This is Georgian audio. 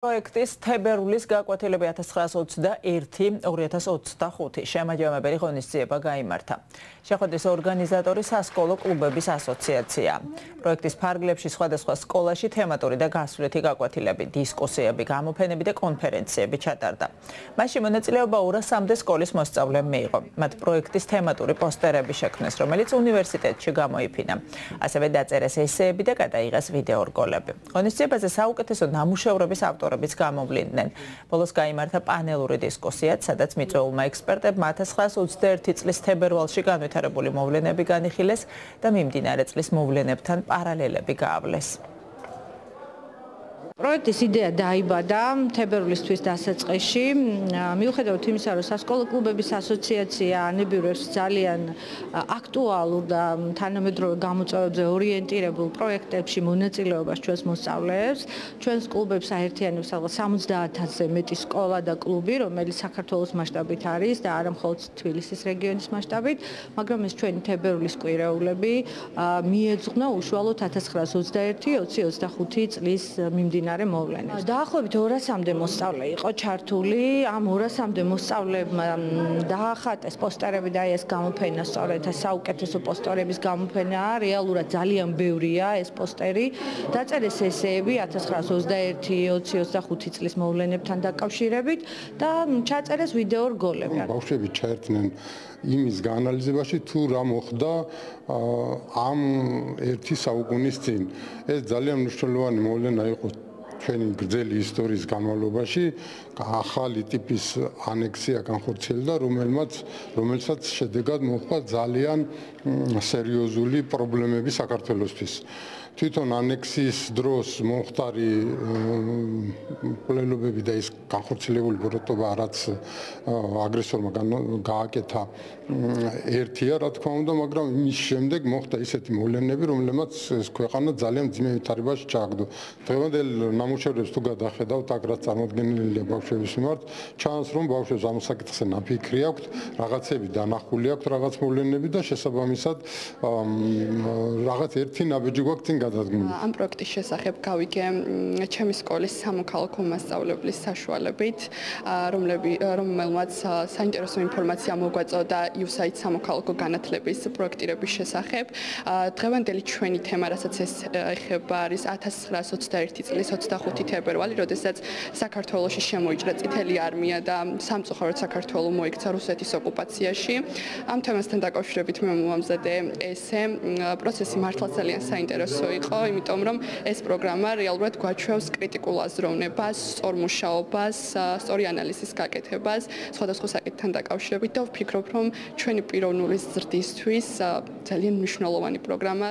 პროექტის თებერვლის გაკვეთილები 1921-2025 შემაჯამებელი ღონისძიება გაიმართა. შეხვედრის ორგანიზატორი სასკოლო კლუბების ასოციაცია. პროექტის ფარგლებში სხვადასხვა სკოლაში თემატური და გასვლითი გაკვეთილები, დისკუსიები, გამოფენები და კონფერენციები ჩატარდა. მასში მონაწილეობა 200-მდე სკოლის მოსწავლემ მიიღო. მათ პროექტის თემატური პოსტერები შექმნეს, რომელიც უნივერსიტეტში გამოიფინა. ასევე დაწერეს ესეები და გადაიღეს ვიდეორგოლები. ღონისძიებაზე საუკეთესო ნამუშევრების ავტორებიც გამოვლინდნენ. ბოლოს გაიმართა პანელური დისკუსიაც, სადაც მიწვეულმა ექსპერტებმა 1921 წლის თებერვალში განვითარებული მოვლენები განიხილეს და მიმდინარე წლის მოვლენებთან პარალელები გაავლეს. პროექტის იდეა დაიბადა თებერვლისთვის დასაწყისში, მიუხედავად იმისა, რომ სასკოლო კლუბების ასოციაცია ანებირებს ძალიან აქტუალურ და თანამედროვე გამოწვევებზე ორიენტირებულ პროექტებში მონაწილეობას ჩვენს მოსწავლეებს. ჩვენს კლუბებს აერთიანებს 70-ზე მეტი სკოლა და კლუბი, რომელიც საქართველოს მასშტაბით არის და არა მხოლოდ თბილისის რეგიონის მასშტაბით, მაგრამ ეს ჩვენი თებერვლის კვირეულები მიეძღვნა უშუალოდ 1921-2025 წლის მიმდინარე დაახლოებით 200-მდე მოსწავლე იყო ჩართული. ამ 200-მდე მოსწავლეებმა დაახატეს პოსტერები და ეს გამოფენა სწორედ საუკეთესო პოსტერების გამოფენაა. რეალურად ძალიან ბევრია ეს პოსტერი. დაწერეს ესეები 1921-2025 წლის მოვლენებთან დაკავშირებით და ჩაწერეს ვიდეორგოლები. ბავშვები ჩაერთნენ იმის გაანალიზებაში, თუ რა მოხდა ამ ერთი საუკუნის წინ. ეს ძალიან მნიშვნელოვანი მოვლენა იყო ჩვენი გრძელი ისტორიის განმავლობაში. ახალი ტიპის ანექსია განხორციელდა, რომელსაც შედეგად მოხდა ძალიან სერიოზული პრობლემები საქართველოსთვის. თვითონ ანექსიის დროს მომხდარი მკვლელობები და ის განხორციელებული ბოროტობა, რაც აგრესორმა გააკეთა, ერთია, რა თქმა უნდა, მაგრამ იმის შემდეგ მოხდა ისეთი მოვლენები, რომლებმაც ეს ქვეყანა ძალიან ძიმე ვითარებაში ჩააგდო. დღევანდელ ნამუშევრებს თუ გადახედავთ, აქ რაც წარმოდგენილია ბავშვების მიმართ, ჩანს, რომ ბავშვებს ამ საკითხზე ნაფიქრი აქვთ, რაღაცები დანახული აქვთ, რაღაც მოვლენები და შესაბამისად რაღაც ერთი ნაბიჯი გვაქვს წინ გადადგმული. ამ პროექტის შესახებ გავიგე ჩემი სკოლის სამოქალაქო მასწავლებლის საშუალებით, რომელმაც საინტერესო ინფორმაცია მოგვაწოდა USAID სამოქალაქო განათლების პროექტირების შესახებ. დღევანდელი ჩვენი თემა, რასაც ეს ეხება, არის 1921 წლის 25 თებერვალი, როდესაც საქართველოში შემოიჭრა წითელი არმია და სამწუხაროდ საქართველო მოიქცა რუსეთის ოკუპაციაში. ამ თემასთან დაკავშირებით მე მომამზადე ესე პროცესი მართლაც ძალიან საინტერესო იყო, იმიტომ რომ ეს პროგრამა რეალურად გვაჩვევს კრიტიკულ აზროვნებას, სწორ მუშაობას, სწორი ანალიზის გაკეთებას სხვადასხვა საკითხთან დაკავშირებით და ვფიქრობ, რომ ჩვენი პიროვნული ზრდისთვის ძალიან მნიშვნელოვანი პროგრამა.